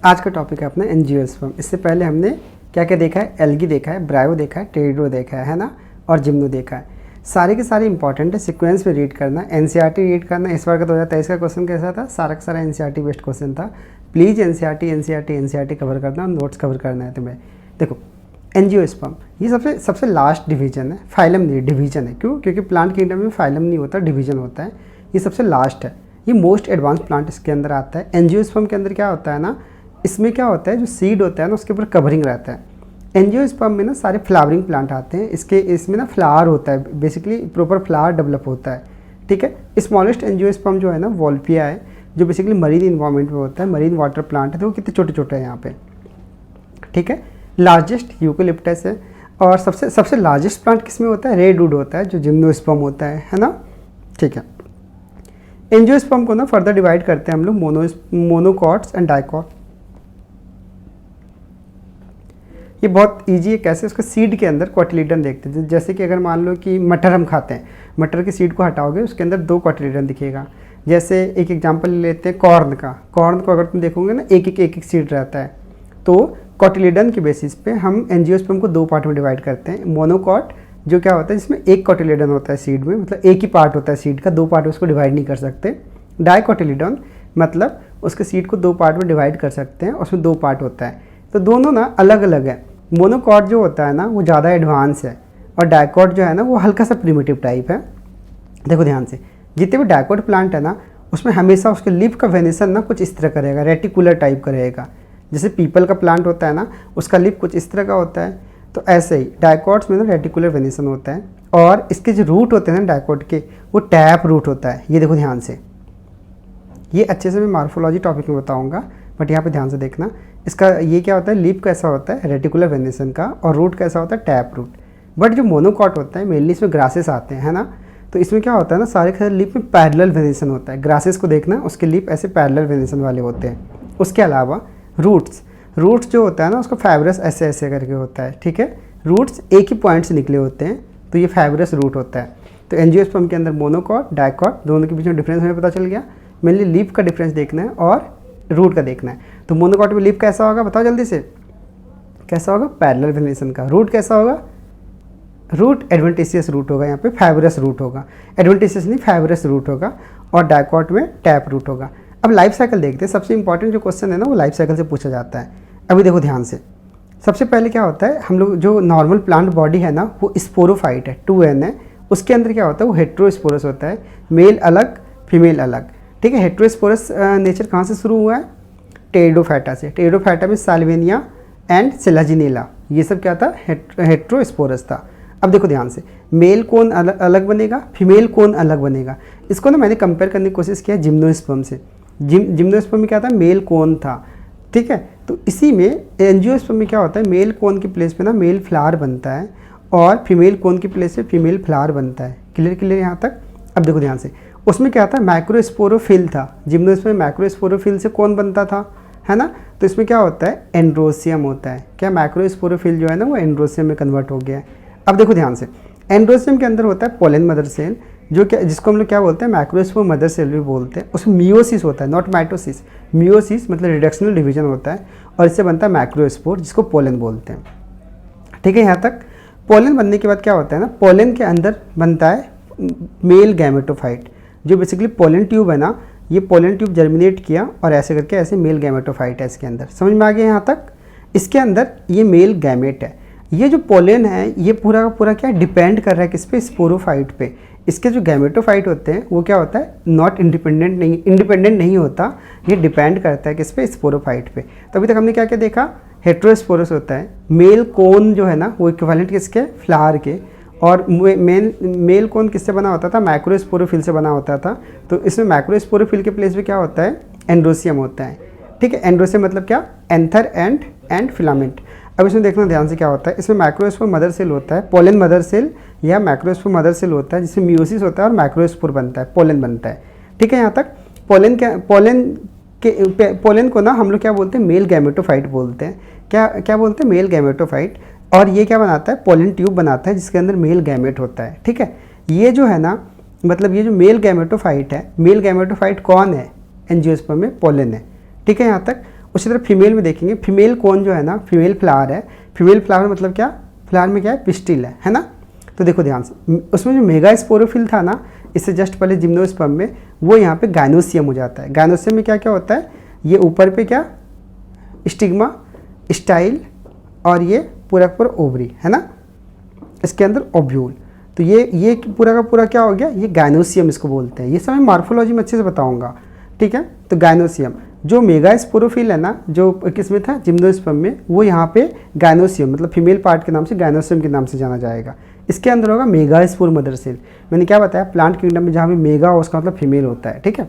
आज का टॉपिक है अपना एंजियोस्पर्म। इससे पहले हमने क्या क्या देखा है, एल्गी देखा है, ब्रायो देखा है, टेरिडो देखा है ना, और जिम्नो देखा है। सारे के सारे इंपॉर्टेंट है, सीक्वेंस में रीड करना, एनसीईआरटी रीड करना। इस बार का 2023 का क्वेश्चन कैसा था, सारा का सारा एनसीईआरटी बेस्ड क्वेश्चन था। प्लीज़ एनसीईआरटी कवर करना और नोट्स कवर करना है तुम्हें। देखो एंजियोस्पर्म ये सबसे लास्ट डिवीजन है, फाइलम नहीं डिवीजन है। क्यों? क्योंकि प्लांट किंगडम में फाइलम नहीं होता, डिवीजन होता है। ये सबसे लास्ट है, ये मोस्ट एडवांस प्लांट इसके अंदर आता है। एंजियोस्पर्म के अंदर क्या होता है ना, इसमें क्या होता है, जो सीड होता है ना उसके ऊपर कवरिंग रहता है। एंजियोस्पर्म में ना सारे फ्लावरिंग प्लांट आते हैं, इसमें ना फ्लावर होता है, बेसिकली प्रॉपर फ्लावर डेवलप होता है। ठीक है। स्मॉलेस्ट एंजियोस्पर्म जो है ना वॉल्पिया है, जो बेसिकली मरीन इन्वायरमेंट में होता है, मरीन वाटर प्लांट है। तो वो कितने छोटे छोटे हैं यहाँ पे। ठीक है। लार्जेस्ट यूकेलिप्टस है। और सबसे लार्जेस्ट प्लांट किस में होता है, रेडवुड होता है, जो जिम्नोस्पर्म होता है ना। ठीक है। एंजियोस्पर्म को ना फर्दर डिवाइड करते हैं हम लोग मोनोकॉट्स एंड डाइकॉट। ये बहुत इजी है। कैसे? उसके सीड के अंदर कोटिलीडन देखते हैं। जैसे कि अगर मान लो कि मटर हम खाते हैं, मटर की सीड को हटाओगे उसके अंदर 2 कोटिलीडन दिखेगा। जैसे एक एग्जांपल लेते हैं कॉर्न का। कॉर्न को अगर तुम देखोगे ना एक एक सीड रहता है। तो कोटिलीडन के बेसिस पे हम एंजियोस्पर्म को 2 पार्ट में डिवाइड करते हैं। मोनोकॉट जो क्या होता है, जिसमें एक कोटिलीडन होता है सीड में, मतलब एक ही पार्ट होता है सीड का, 2 पार्ट में उसको डिवाइड नहीं कर सकते। डाइकोटिलीडन मतलब उसके सीड को 2 पार्ट में डिवाइड कर सकते हैं, उसमें 2 पार्ट होता है। तो दोनों ना अलग अलग है। मोनोकॉट जो होता है ना वो ज़्यादा एडवांस है, और डाइकॉट जो है ना वो हल्का सा प्रिमिटिव टाइप है। देखो ध्यान से, जितने भी डाइकॉट प्लांट है ना उसमें हमेशा उसके लीफ का वेनेसन ना कुछ इस तरह का रहेगा, रेटिकुलर टाइप का रहेगा। जैसे पीपल का प्लांट होता है ना, उसका लीफ कुछ इस तरह का होता है। तो ऐसे ही डाइकॉट्स में ना रेटिकुलर वेनेसन होता है। और इसके जो रूट होते हैं ना डाइकॉट के, वो टैप रूट होता है। ये देखो ध्यान से, ये अच्छे से मैं मार्फोलॉजी टॉपिक में बताऊंगा, बट यहाँ पे ध्यान से देखना। इसका ये क्या होता है, लीफ कैसा होता है, रेटिकुलर वेनेसन का, और रूट कैसा होता है, टैप रूट। बट जो मोनोकॉट होता है मेनली इसमें ग्रासेस आते हैं, है ना। तो इसमें क्या होता है ना, सारे के सारे लीफ में पैरेलल वेनेसन होता है। ग्रासेस को देखना, उसके लीफ ऐसे पैरेलल वेनेसन वाले होते हैं। उसके अलावा रूट्स जो होता है ना उसका फाइब्रस ऐसे ऐसे करके होता है। ठीक है। रूट्स एक ही पॉइंट से निकले होते हैं, तो ये फाइब्रस रूट होता है। तो एंजियोस्पर्म के अंदर मोनोकॉट डाइकॉट दोनों के बीच में डिफरेंस हमें पता चल गया। मेनली लीफ का डिफरेंस देखना है और रूट का देखना है। तो मोनोकॉट में लीफ कैसा होगा, बताओ जल्दी से, कैसा होगा, पैरेलल वेनेसन का। रूट कैसा होगा, रूट एडवेंटिशियस रूट होगा, यहाँ पे फाइब्रस रूट होगा। एडवेंटिशियस नहीं, फाइब्रस रूट होगा। और डाइकॉट में टैप रूट होगा। अब लाइफ साइकिल देखते हैं। सबसे इंपॉर्टेंट जो क्वेश्चन है ना वो लाइफ साइकिल से पूछा जाता है। अभी देखो ध्यान से, सबसे पहले क्या होता है, हम लोग जो नॉर्मल प्लांट बॉडी है ना वो स्पोरोफाइट है, 2n है। उसके अंदर क्या होता है, वो हेट्रोस्पोरस होता है, मेल अलग फीमेल अलग। ठीक है। हेट्रोस्पोरस नेचर कहाँ से शुरू हुआ है, टेरिडोफाइटा से। टेरिडोफाइटा में साल्विनिया एंड सेलाजिनेला, ये सब क्या था, हेट्रोस्पोरस था। अब देखो ध्यान से, मेल कौन अलग बनेगा, फीमेल कौन अलग बनेगा। इसको ना मैंने कंपेयर करने की कोशिश किया जिम्नोस्पर्म से। जिम्नोस्पर्म में क्या था, मेल कौन था। ठीक है। तो इसी में एंजियोस्पर्म में क्या होता है, मेल कोन की प्लेस पे ना मेल फ्लावर बनता है, और फीमेल कोन की प्लेस पे फीमेल फ्लावर बनता है। क्लियर यहाँ तक। अब देखो ध्यान से, उसमें क्या था, माइक्रोस्पोरोफिल था। जिम्नोस्पर्म में माइक्रोस्पोरोफिल से कौन बनता था, है ना। तो इसमें क्या होता है, एंड्रोसियम होता है। क्या माइक्रोस्पोरोफिल जो है ना वो एंड्रोसियम में कन्वर्ट हो गया है। अब देखो ध्यान से, एंड्रोसियम के अंदर होता है पोलन मदर सेल, जो क्या, जिसको हम लोग क्या बोलते हैं, माइक्रोस्पोर मदर सेल भी बोलते हैं। उसमें मियोसिस होता है, नॉट माइटोसिस। मियोसिस मतलब रिडक्शनल डिवीजन होता है, और इससे बनता है माइक्रोस्पोर, जिसको पोलन बोलते हैं। ठीक है। यहाँ तक पोलन बनने के बाद क्या होता है ना, पोलन के अंदर बनता है मेल गैमेटोफाइट, जो बेसिकली पोलन ट्यूब है ना, ये पोलन ट्यूब जर्मिनेट किया और ऐसे करके ऐसे मेल गैमेटोफाइट है इसके अंदर। समझ में आ गया यहाँ तक। इसके अंदर ये मेल गैमेट है। ये जो पोलन है ये पूरा का पूरा क्या डिपेंड कर रहा है किस पे, स्पोरोफाइट पे। इसके जो गैमेटोफाइट होते हैं वो क्या होता है, नॉट इंडिपेंडेंट नहीं होता, ये डिपेंड करता है किस पे, स्पोरोफाइट पे। तो अभी तक हमने क्या क्या देखा, हेट्रोस्पोरस होता है, मेल कोन जो है ना वो इक्विवेलेंट किसके, फ्लावर के। और मेल कोन किससे बना होता था, माइक्रोस्पोरोफिल से बना होता था। तो इसमें माइक्रोस्पोरोफिल के प्लेस पे क्या होता है, एंड्रोसियम होता है। ठीक है। एंड्रोसियम मतलब क्या, एंथर एंड फिलामेंट। अब इसमें देखना ध्यान से क्या होता है, इसमें माइक्रोस्पोर मदर सेल होता है, पोलन मदर सेल या माइक्रोस्पोर मदर सेल होता है, जिसमें मियोसिस होता है और माइक्रोस्पोर बनता है, पोलन बनता है। ठीक है। यहाँ तक पोलन को ना हम लोग क्या बोलते हैं, मेल गैमेटोफाइट बोलते हैं। क्या बोलते हैं, मेल गैमेटोफाइट। और ये क्या बनाता है, पोलन ट्यूब बनाता है, जिसके अंदर मेल गैमेट होता है। ठीक है। ये जो है ना, मतलब ये जो मेल गैमेटोफाइट है, मेल गैमेटोफाइट कौन है, एंजियोस्पर्म में पोलन है। ठीक है। यहाँ तक उसी तरह फीमेल में देखेंगे, फीमेल कौन जो है ना, फीमेल फ्लावर है। फीमेल फ्लावर मतलब क्या, फ्लावर में क्या है, पिस्टिल है ना। तो देखो ध्यान से, उसमें जो मेगा स्पोरोफिल था ना, इससे जस्ट पहले जिम्नोस्पर्म में, वो यहाँ पे गायनोसियम हो जाता है। गायनोसियम में क्या क्या होता है, ये ऊपर पे क्या, स्टिग्मा, स्टाइल, और ये पूरा पूरा ओवरी है ना, इसके अंदर ओव्यूल। तो ये पूरा का पूरा क्या हो गया, ये गायनोसियम इसको बोलते हैं। ये सब मैं मॉर्फोलॉजी में अच्छे से बताऊंगा, ठीक है। तो गायनोसियम, जो मेगा स्पोरोफिल है ना, जो किसमें था, जिम्नोस्पर्म में, वो यहाँ पे गायनोसियम मतलब फीमेल पार्ट के नाम से गायनोसियम के नाम से जाना जाएगा। इसके अंदर होगा मेगा स्पोर मदर सेल। मैंने क्या बताया, प्लांट किंगडम में जहाँ भी मेगा हो उसका मतलब फीमेल होता है, ठीक है।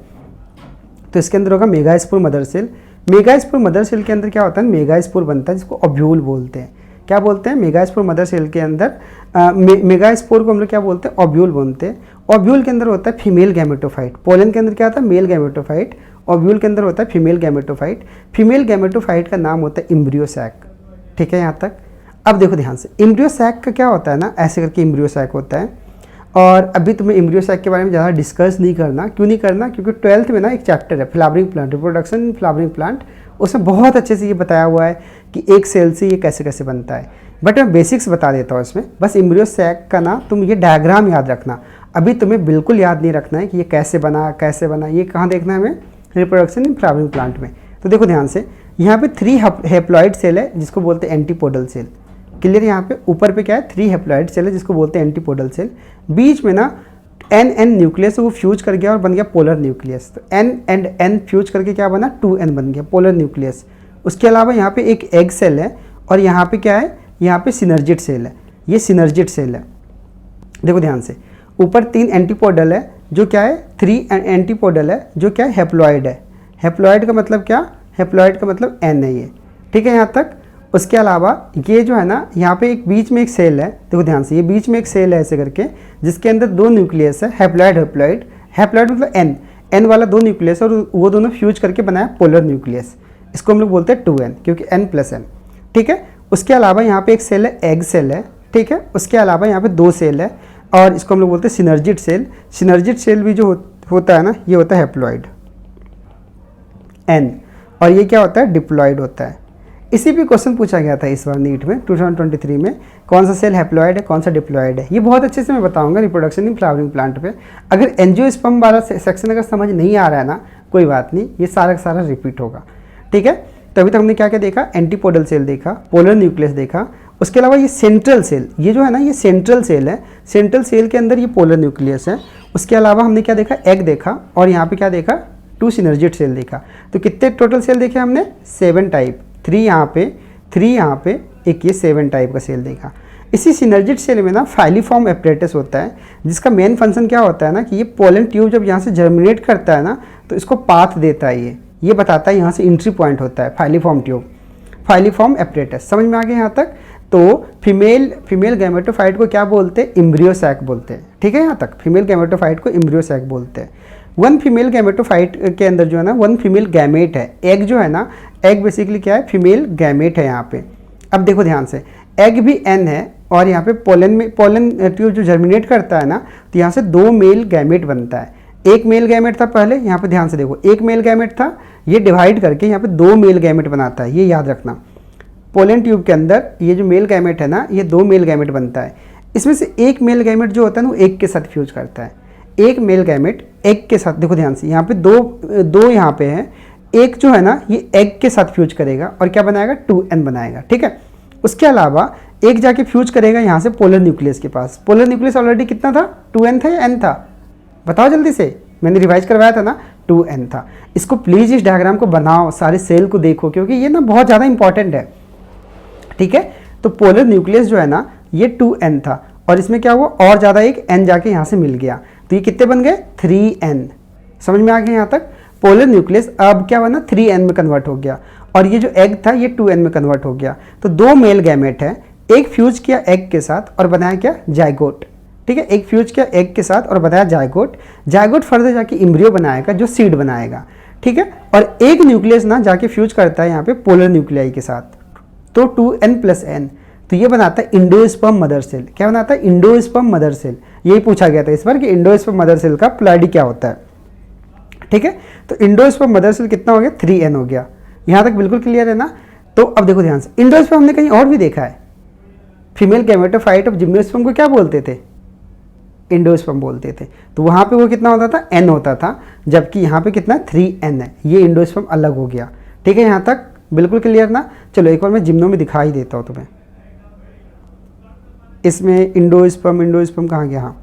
तो इसके अंदर होगा megaspore mother cell. Megaspore mother cell के अंदर क्या होता है, मेगा स्पोर बनता है, जिसको ओव्यूल बोलते हैं। क्या बोलते हैं, मेगा स्पोर मदर सेल के अंदर मेगा स्पोर को हम लोग क्या बोलते हैं, ओव्यूल बोलते हैं। ओव्यूल के अंदर होता है फीमेल गैमेटोफाइट। पोलन के अंदर क्या होता है, मेल गैमेटोफाइट। ओव्यूल के अंदर होता है फीमेल गैमेटोफाइट। फीमेल गैमेटोफाइट का नाम होता है एम्ब्रियो सैक, ठीक है यहाँ तक। अब देखो ध्यान से, एम्ब्रियो सैक का क्या होता है ना, ऐसे करके एम्ब्रियो सैक होता है। और अभी तुम्हें एम्ब्रियो सैक के बारे में ज़्यादा डिस्कस नहीं करना। क्यों नहीं करना, क्योंकि 12th में ना एक चैप्टर है flowering plant, reproduction in flowering plant, उसमें बहुत अच्छे से ये बताया हुआ है कि एक सेल से ये कैसे कैसे बनता है। बट मैं बेसिक्स बता देता हूँ इसमें, बस एम्ब्रियो सैक का ना तुम ये डायग्राम याद रखना। अभी तुम्हें बिल्कुल याद नहीं रखना है कि ये कैसे बना, ये कहाँ देखना है हमें, रिप्रोडक्शन इन फ्लावरिंग प्लांट में। तो देखो ध्यान से, यहाँ पे 3 हेप्लॉइड सेल है जिसको बोलते हैं एंटीपोडल सेल। क्लियर, यहाँ पे ऊपर पे क्या है, 3 हेप्लॉइड सेल है जिसको बोलते हैं एंटीपोडल सेल। बीच में ना एन न्यूक्लियस वो फ्यूज कर गया और बन गया पोलर न्यूक्लियस। तो एन एंड एन फ्यूज करके क्या बना, 2n बन गया, पोलर न्यूक्लियस। उसके अलावा यहाँ पे एक एग सेल है, और यहाँ पे क्या है, यहाँ पे सिनर्जिड सेल है, ये सिनर्जिड सेल है। देखो ध्यान से, ऊपर 3 एंटीपोडल है, जो क्या है, 3 एंटीपोडल है, जो क्या है, हेप्लॉइड है। हेप्लॉइड का मतलब क्या, हेप्लॉइड का मतलब एन है ये, ठीक है यहाँ तक। उसके अलावा ये जो है ना, यहाँ पे एक बीच में एक सेल है, देखो ध्यान से, ये बीच में एक सेल है ऐसे करके, जिसके अंदर 2 न्यूक्लियस है, हेप्लॉइड हेप्लॉइड। हेप्लॉइड मतलब एन वाला 2 न्यूक्लियस, और वो दोनों फ्यूज करके बनाया पोलर न्यूक्लियस। इसको हम लोग बोलते हैं 2n, क्योंकि n+n, ठीक है। उसके अलावा यहाँ पे एक सेल है, एग सेल है, ठीक है। उसके अलावा यहाँ पे 2 सेल है, और इसको हम लोग बोलते हैं सिनर्जिड सेल। सिनर्जिड सेल भी जो होता है ना, ये होता है हेप्लॉइड n, और ये क्या होता है, डिप्लॉइड होता है। इसी पे क्वेश्चन पूछा गया था इस बार नीट में 2023 में, कौन सा सेल हेप्लॉइड है, कौन सा डिप्लॉइड है। ये बहुत अच्छे से मैं बताऊंगा रिप्रोडक्शन इन फ्लावरिंग प्लांट पे। अगर एंजियोस्पर्म वाला सेक्शन अगर समझ नहीं आ रहा है ना, कोई बात नहीं, ये सारा का सारा रिपीट होगा, ठीक है। तो अभी तक हमने क्या क्या देखा, एंटीपोडल सेल देखा, पोलर न्यूक्लियस देखा। उसके अलावा ये सेंट्रल सेल, ये जो है ना, ये सेंट्रल सेल है। सेंट्रल सेल के अंदर ये पोलर न्यूक्लियस है। उसके अलावा हमने क्या देखा, एग देखा, और यहाँ पे क्या देखा, 2 सिनर्जिड सेल देखा। तो कितने टोटल सेल देखे हमने, 7 टाइप, 3 यहाँ पे, 3 यहाँ पे, एक ये 7 टाइप का सेल देखा। इसी सिनर्जिड सेल में ना फाइलीफॉर्म एपरेटस होता है, जिसका मेन फंक्शन क्या होता है ना, कि ये पोलन ट्यूब जब यहाँ से जर्मिनेट करता है ना, तो इसको पाथ देता है, ये बताता है यहाँ से एंट्री पॉइंट होता है फाइलीफॉर्म ट्यूब, फाइलीफॉर्म एपरेटस। समझ में आ गया यहाँ तक। तो फीमेल गैमेटोफाइट को क्या बोलते हैं, एम्ब्रियो सैक बोलते हैं, ठीक है। यहाँ तक फीमेल गैमेटोफाइट को एम्ब्रियो सैक बोलते हैं। 1 फीमेल गैमेटोफाइट के अंदर जो है ना, 1 फीमेल गैमेट है। एग जो है ना, एग बेसिकली क्या है, फीमेल गैमेट है यहाँ पे। अब देखो ध्यान से, एग भी n है, और यहाँ पे पोलन ट्यूब जो जर्मिनेट करता है ना, तो यहाँ से 2 मेल गैमेट बनता है। एक मेल गैमेट था पहले, यहाँ पे ध्यान से देखो, एक मेल गैमेट था, ये डिवाइड करके यहाँ पे 2 मेल गैमेट बनाता है, ये याद रखना। पोलन ट्यूब के अंदर ये जो मेल गैमेट है ना, ये 2 मेल गैमेट बनता है। इसमें से एक मेल गैमेट जो होता है ना, वो एग के साथ फ्यूज करता है। एक मेल गैमेट एग के साथ, देखो ध्यान से, यहाँ पे दो यहाँ पे है, एक जो है ना, ये एग के साथ फ्यूज करेगा, और क्या बनाएगा, 2n बनाएगा, ठीक है। उसके अलावा एक जाके फ्यूज करेगा यहाँ से पोलर न्यूक्लियस के पास। पोलर न्यूक्लियस ऑलरेडी कितना था, 2n था या n था, बताओ जल्दी से, मैंने रिवाइज करवाया था ना, 2n था। इसको प्लीज़ इस डायग्राम को बनाओ, सारे सेल को देखो, क्योंकि ये ना बहुत ज़्यादा इंपॉर्टेंट है, ठीक है। तो पोलर न्यूक्लियस जो है ना, ये 2n था, और इसमें क्या हुआ, और ज़्यादा एक n जाके यहाँ से मिल गया, तो ये कितने बन गए, 3n। समझ में आ गया यहाँ तक। पोलर न्यूक्लियस अब क्या हुआ ना, 3n में कन्वर्ट हो गया, और ये जो एग था ये 2n में कन्वर्ट हो गया। तो 2 मेल गैमेट है, एक फ्यूज किया एग के साथ और बनाया क्या, जाइगोट, ठीक है। एक फ्यूज किया एग के साथ और बनाया जाइगोट। जाइगोट फर्दर जाके एम्ब्रियो बनाएगा, जो सीड बनाएगा, ठीक है। और एक न्यूक्लियस ना जाके फ्यूज करता है यहाँ पे पोलर न्यूक्लियाई के साथ, तो 2n+n, तो ये बनाता है इंडोस्पर्म मदर सेल। क्या बनाता है, इंडोस्पर्म मदर सेल। यही पूछा गया था इस बार कि इंडोस्पर्म मदर सेल का प्लॉइडी क्या होता है, ठीक है। तो इंडोस्पर्म मदर सेल कितना हो गया, 3n हो गया। यहाँ तक बिल्कुल क्लियर है ना। तो अब देखो ध्यान से, इंडोस्पर्म हमने कहीं और भी देखा है। फीमेल गैमेटोफाइट ऑफ जिम्नोस्पर्म को क्या बोलते थे? इंडोस्पर्म बोलते थे। तो वहाँ पे वो कितना होता था? n होता था, जबकि यहाँ पे कितना 3n है। ये इंडोस्पर्म अलग हो गया। ठीक है, यहाँ तक बिल्कुल क्लियर ना। चलो एक बार मैं जिम्नो में दिखा ही देता हूँ तुम्हें। इसमें इंडोस्पर्म कहाँ गया? हाँ,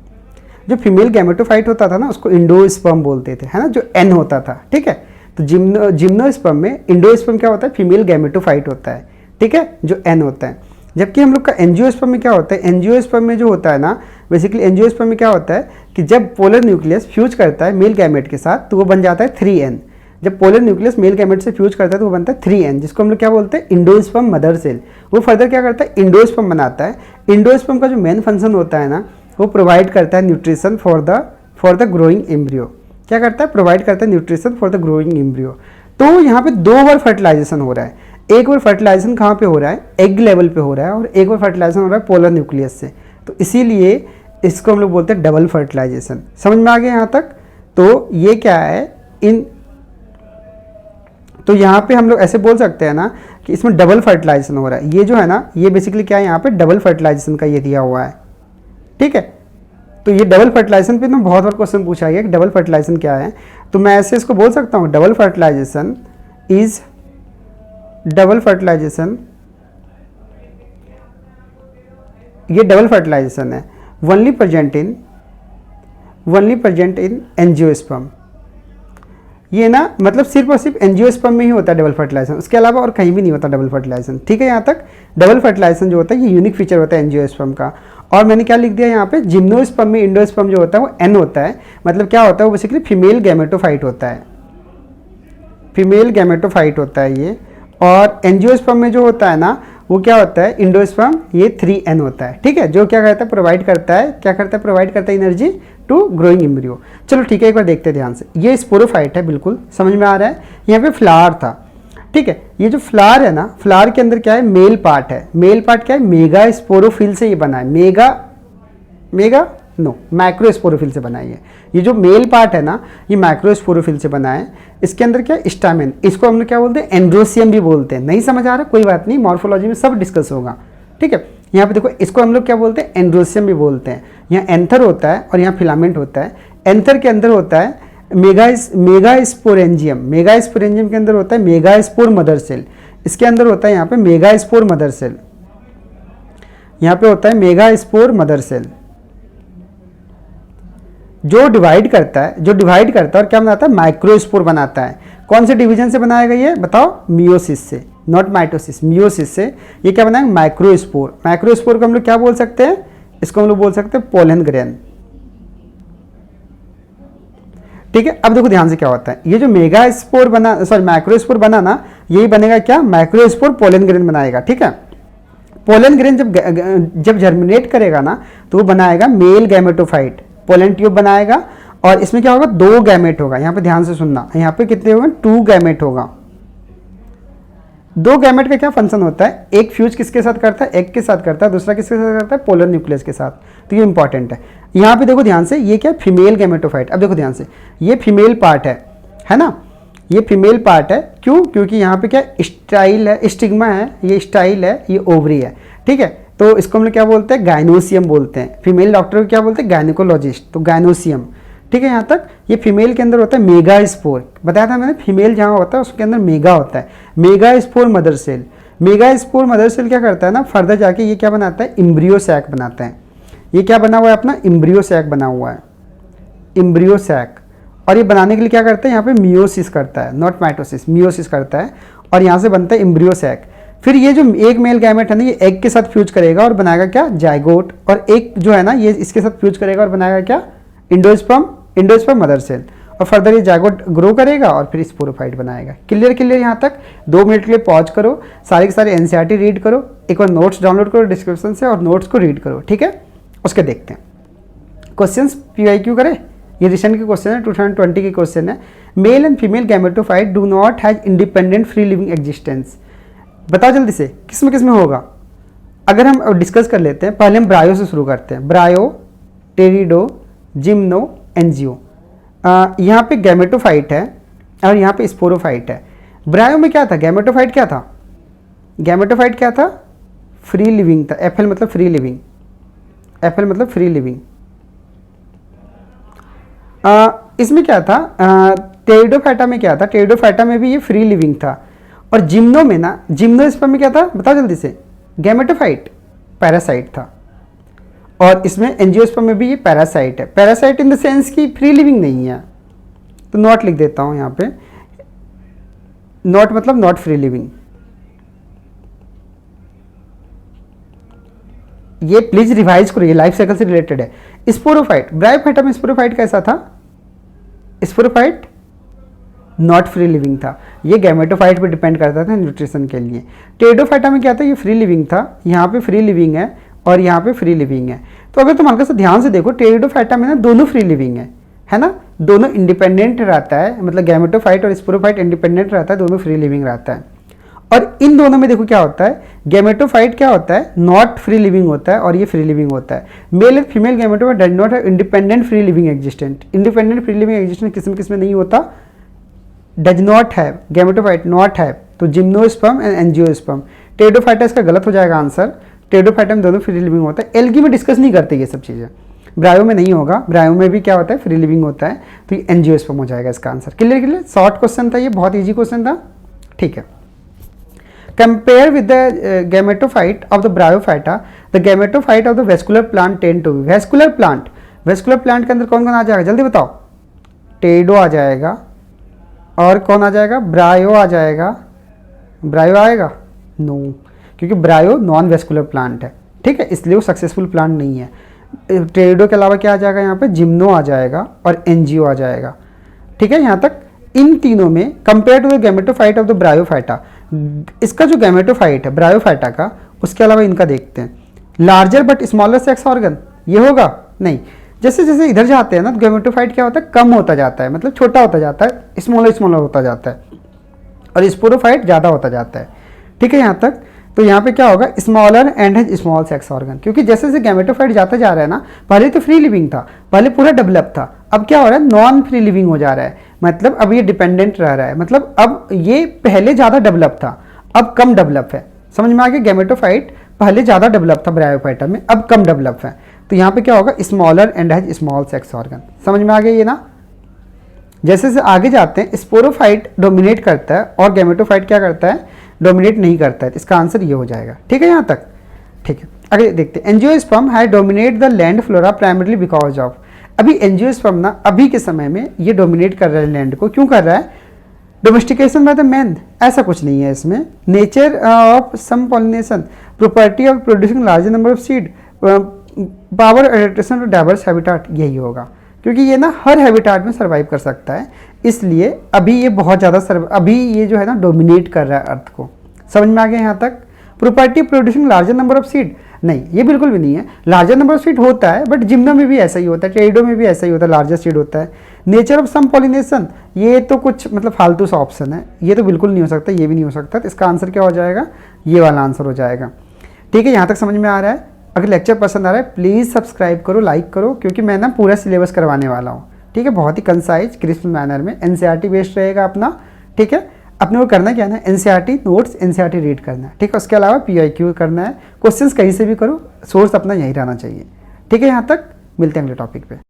जो फीमेल गैमेटोफाइट होता था ना उसको इंडोस्पर्म बोलते थे, है ना, जो n होता था। ठीक है, तो जिम्नोस्पर्म में इंडोस्पर्म क्या होता है? फीमेल गैमेटोफाइट होता है। ठीक है, जो n होता है। जबकि हम लोग का एंजियोस्पर्म में क्या होता है? एंजियोस्पर्म में जो होता है ना, बेसिकली एंजियोस्पर्म में क्या होता है कि जब पोलर न्यूक्लियस फ्यूज करता है मेल गैमेट के साथ तो वो बन जाता है 3n। जब पोलर न्यूक्लियस मेल गैमेट से फ्यूज करता है तो वो बनता है 3n, जिसको हम लोग क्या बोलते हैं? Endosperm mother cell. वो फर्दर क्या करता है? इंडोस्पर्म बनाता है। इंडोस्पर्म का जो मेन फंक्शन होता है ना, वो प्रोवाइड करता है nutrition for the growing embryo. क्या करता है? प्रोवाइड करता है nutrition for the growing embryo. तो यहाँ पे 2 बार फर्टिलाइजेशन हो रहा है। एक बार फर्टिलाइजेशन कहाँ पे हो रहा है? एग लेवल पे हो रहा है, और एक बार फर्टिलाइजेशन हो रहा है पोलर न्यूक्लियस से। तो इसीलिए इसको हम लोग बोलते हैं डबल फर्टिलाइजेशन। समझ में आ गया यहाँ तक? तो ये क्या है, तो यहाँ पे हम लोग ऐसे बोल सकते हैं ना कि इसमें डबल फर्टिलाइजेशन हो रहा है। ये जो है ना, ये बेसिकली क्या है, यहाँ पे डबल फर्टिलाइजेशन का ये दिया हुआ है। ठीक है, तो ये डबल फर्टिलाइजेशन पे ना बहुत बार क्वेश्चन पूछा गया कि डबल फर्टिलाइजेशन क्या है। तो मैं ऐसे इसको बोल सकता हूँ, डबल फर्टिलाइजेशन इज ये डबल फर्टिलाइजेशन है ओनली प्रेजेंट इन एंजियोस्पर्म। ये ना मतलब सिर्फ और सिर्फ एंजियोस्पर्म में ही होता है डबल फर्टिलाइजेशन, उसके अलावा और कहीं भी नहीं होता डबल फर्टिलाइजेशन। ठीक है, यहाँ तक डबल फर्टिलाइजेशन जो होता है ये यूनिक फीचर होता है एंजियोस्पर्म का। और मैंने क्या लिख दिया यहाँ पे, जिम्नोस्पर्म में इंडोस्पर्म जो होता है वो n होता है। मतलब क्या होता है? वो बेसिकली फीमेल गैमेटोफाइट होता है, फीमेल गैमेटोफाइट होता है ये। और एंजियोस्पर्म में जो होता है ना, वो क्या होता है? इंडोस्पर्म, ये 3n होता है। ठीक है, जो क्या करता है? प्रोवाइड करता है, क्या करता है? प्रोवाइड करता है एनर्जी टू ग्रोइंग एम्ब्रियो। चलो ठीक है, एक बार देखते हैं ध्यान से। ये स्पोरोफाइट है, बिल्कुल समझ में आ रहा है। यहाँ पे फ्लावर था। ठीक है, ये जो फ्लावर है ना, फ्लावर के अंदर क्या है? मेल पार्ट है। मेल पार्ट क्या है? मेगा स्पोरोफिल से ये बना है। मैक्रोस्पोरोफिल से बना है। ये जो मेल पार्ट है ना, ये मैक्रोस्पोरोफिल से बना है। इसके अंदर क्या है? स्टामेन। इसको हम लोग क्या बोलते हैं? एंड्रोसियम भी बोलते हैं। नहीं समझ आ रहा? कोई बात नहीं, मॉर्फोलॉजी में सब डिस्कस होगा। ठीक है, यहाँ पे देखो, इसको हम लोग क्या बोलते हैं? एंड्रोसियम भी बोलते हैं। यहाँ एंथर होता है और यहाँ फिलामेंट होता है। एंथर के अंदर होता है मेगास्पोरेंजियम। मेगास्पोरेंजियम के अंदर होता है मेगास्पोर मदर सेल। इसके अंदर होता है यहाँ पे मेगास्पोर मदर सेल। यहाँ पे होता है मेगास्पोर मदर सेल, जो डिवाइड करता है और क्या बनाता है? माइक्रोस्पोर बनाता है। कौन से डिवीजन से बनाया गया है बताओ? मियोसिस से, नॉट माइटोसिस, मियोसिस से। ये क्या बनाएगा? माइक्रोस्पोर। माइक्रोस्पोर को हम लोग क्या बोल सकते हैं? इसको हम लोग बोल सकते हैं पोलन ग्रेन। ठीक है, अब देखो ध्यान से क्या होता है। ये जो माइक्रोस्पोर बना ना, यही बनेगा क्या? माइक्रोस्पोर पोलन ग्रेन बनाएगा। ठीक है, पोलन ग्रेन जब जर्मिनेट करेगा ना, तो वो बनाएगा मेल गैमेटोफाइट, पोलन ट्यूब बनाएगा। और इसमें क्या होगा? 2 गैमेट होगा। यहाँ पे ध्यान से सुनना, यहाँ पे कितने होंगे? 2 गैमेट होगा। 2 गैमेट का क्या फंक्शन होता है? एक फ्यूज किसके साथ करता है? एग के साथ करता है। दूसरा किसके साथ करता है? पोलर न्यूक्लियस के साथ। तो ये इंपॉर्टेंट है। यहाँ पे देखो ध्यान से, ये क्या है? Female gametophyte. अब देखो ध्यान से, ये फीमेल पार्ट है ना, ये फीमेल पार्ट है। क्यों? क्योंकि यहाँ पे क्या स्टाइल है, स्टिग्मा है, ये स्टाइल है, ये ओवरी है। ठीक है, तो इसको हम लोग क्या बोलते हैं? गायनोसियम बोलते हैं। फीमेल डॉक्टर को क्या बोलते हैं? गायनिकोलॉजिस्ट। तो गायनोसियम। ठीक है, यहाँ तक। ये फीमेल के अंदर होता है मेगास्पोर। बताया था मैंने, फीमेल जहाँ होता है उसके अंदर मेगा होता है। Megaspore mother cell. Megaspore mother cell क्या करता है ना, फर्दर जाके ये क्या बनाता है? इम्ब्रियो सैक बनाता है। ये क्या बना हुआ है अपना? इम्ब्रियो सैक बना हुआ है, इम्ब्रियो सैक। और ये बनाने के लिए क्या करता है? यहाँ पे मियोसिस करता है, नॉट माइटोसिस, मियोसिस करता है। और यहाँ से बनता है इम्ब्रियो सैक। फिर ये जो एक मेल गैमेट है ना, ये एग के साथ फ्यूज करेगा और बनाएगा क्या? जाइगोट। और एक जो है ना, ये इसके साथ फ्यूज करेगा और बनाएगा क्या? Endosperm mother cell. और फर्दर ये जाइगोट ग्रो करेगा और फिर स्पोरोफाइट बनाएगा। क्लियर यहाँ तक? 2 मिनट के लिए पॉज करो, सारे के सारे एनसीईआरटी रीड करो, एक बार नोट्स डाउनलोड करो डिस्क्रिप्शन से और नोट्स को रीड करो। ठीक है, उसके देखते हैं क्वेश्चंस। PYQ करें। ये रिसेंट के क्वेश्चन है, 2020 के क्वेश्चन है। Male and female gametophyte do not has independent free living existence. बताओ जल्दी से, किस में होगा? अगर हम डिस्कस कर लेते हैं, पहले हम ब्रायो से शुरू करते हैं। ब्रायो, टेरिडो, जिम्नो, एंजियो। यहाँ पे गैमेटोफाइट है और यहाँ पे स्पोरोफाइट है। ब्रायो में क्या था, गैमेटोफाइट क्या था, गैमेटोफाइट क्या था, फ्री लिविंग था। एफएल मतलब फ्री लिविंग, एफएल मतलब फ्री लिविंग। इसमें क्या था, टेरिडोफाइटा में क्या था, टेरिडोफाइटा में भी ये फ्री लिविंग था। और जिम्नो में ना, जिम्नोस्पर्म में क्या था बताओ जल्दी से, गैमेटोफाइट पैरासाइट था। और इसमें एंजियोस्पर्म में भी ये पैरासाइट है। पैरासाइट इन द सेंस कि फ्री लिविंग नहीं है, तो नॉट लिख देता हूँ यहाँ पे, नॉट मतलब नॉट फ्री लिविंग। ये प्लीज रिवाइज करो, ये लाइफ साइकिल से रिलेटेड है। स्पोरोफाइट, ब्रायोफाइटा में स्पोरोफाइट कैसा था, स्पोरोफाइट नॉट फ्री लिविंग था, ये गैमेटोफाइट पे डिपेंड करता था न्यूट्रिशन के लिए। टेरिडोफाइटा में क्या था, ये फ्री लिविंग था, यहाँ पे फ्री लिविंग है और यहाँ पे फ्री लिविंग है। तो अगर तुम हल्का सा ध्यान से देखो, टेरिडोफाइटा में ना दोनों फ्री लिविंग है ना, दोनों इंडिपेंडेंट रहता है, मतलब गैमेटोफाइट और स्पोरोफाइट इंडिपेंडेंट रहता है, दोनों फ्री लिविंग रहता है। और इन दोनों में देखो क्या होता है, गैमेटोफाइट क्या होता है, नॉट फ्री लिविंग होता है और ये फ्री लिविंग होता है। Male and female gametophyte does not have independent free living existent. Independent free living existent किस में नहीं होता, does not have, gametophyte not have, तो जिम्नोस्पर्म एंड एंजियोस्पर्म। टेरिडोफाइटा इसका गलत हो जाएगा आंसर, टेरिडोफाइटा में दोनों फ्री लिविंग होता है। एल्गी में डिस्कस नहीं करते ये सब चीज़ें, ब्रायो में नहीं होगा, ब्रायो में भी क्या होता है, फ्री लिविंग होता है, तो ये एंजियोस्पर्म हो जाएगा इसका आंसर। क्लियर, शॉर्ट क्वेश्चन था ये, बहुत ईजी क्वेश्चन था, ठीक है। Compare with the gametophyte of the bryophyta, the gametophyte of the vascular plant tend to be, vascular plant, vascular plant के अंदर कौन कौन आ जाएगा जल्दी बताओ, टेरिडो आ जाएगा और कौन आ जाएगा, ब्रायो आ जाएगा, ब्रायो आएगा नो, क्योंकि ब्रायो नॉन वेस्कुलर प्लांट है, ठीक है, इसलिए वो सक्सेसफुल प्लांट नहीं है। टेरिडो के अलावा क्या आ जाएगा यहाँ पे, जिम्नो आ जाएगा और एनजीओ आ जाएगा, ठीक है। यहाँ तक इन तीनों में compare to the gametophyte of the bryophyta, इसका जो गैमेटोफाइट है ब्रायोफाइटा का, उसके अलावा इनका देखते हैं। Larger but smaller sex organ, ये होगा नहीं, जैसे जैसे इधर जाते हैं ना, तो गैमेटोफाइट क्या होता है, कम होता जाता है, मतलब छोटा होता जाता है, स्मॉलर स्मॉलर होता जाता है, और स्पोरोफाइट ज़्यादा होता जाता है, ठीक है यहाँ तक। तो यहाँ पे क्या होगा, smaller and has small sex organ, क्योंकि जैसे जैसे गैमेटोफाइट जाता जा रहा है ना, पहले तो फ्री लिविंग था, पहले पूरा डेवलप था, अब क्या हो रहा है, नॉन फ्री लिविंग हो जा रहा है, मतलब अब ये डिपेंडेंट रह रहा है, मतलब अब ये पहले ज़्यादा डेवलप था, अब कम डेवलप है। समझ में आ गया, गैमेटोफाइट पहले ज़्यादा डेवलप था ब्रायोफाइटा में, अब कम डेवलप है। तो यहाँ पे क्या होगा, smaller and has small sex organ. समझ में आ गया ये ना। जैसे जैसे आगे जाते हैं, स्पोरोफाइट डोमिनेट करता है और गैमेटोफाइट क्या करता है, डोमिनेट नहीं करता है, इसका आंसर ये हो जाएगा, ठीक है यहाँ तक, ठीक है। आगे देखते हैं, angiosperm has dominate the land flora primarily because of, अभी एंजियोस्पर्म ना अभी के समय में ये डोमिनेट कर रहा है लैंड को, क्यों कर रहा है, डोमेस्टिकेशन बाय द मैन, ऐसा कुछ नहीं है इसमें, nature of some pollination, property of producing larger number of seed, power adaptation to diverse habitat, यही होगा, क्योंकि ये ना हर हैबिटाट में सर्वाइव कर सकता है, इसलिए अभी ये बहुत ज़्यादा अभी ये जो है ना डोमिनेट कर रहा है अर्थ को। समझ में आ गया यहाँ तक। Property producing larger number of seed, नहीं ये बिल्कुल भी नहीं है, लार्जर नंबर ऑफ सीड होता है, बट जिम्नो में भी ऐसा ही होता है, टेरिडो में भी ऐसा ही होता है, लार्जर सीड होता है। नेचर ऑफ सम पॉलिनेशन, ये तो कुछ मतलब फालतू सा ऑप्शन है, ये तो बिल्कुल नहीं हो सकता, ये भी नहीं हो सकता, तो इसका आंसर क्या हो जाएगा, ये वाला आंसर हो जाएगा, ठीक है। यहाँ तक समझ में आ रहा है। अगर लेक्चर पसंद आ रहा है प्लीज़ सब्सक्राइब करो, लाइक करो, क्योंकि मैं ना पूरा सिलेबस करवाने वाला हूँ, ठीक है, बहुत ही कंसाइज क्रिस्प मैनर में, एनसीईआरटी बेस्ड रहेगा अपना, ठीक है। अपने को करना क्या है, एनसीईआरटी नोट्स, एनसीईआरटी रीड करना है, ठीक है, उसके अलावा पीआईक्यू करना है, क्वेश्चंस कहीं से भी करो, सोर्स अपना यही रहना चाहिए, ठीक है। यहाँ तक मिलते हैं अगले टॉपिक पे।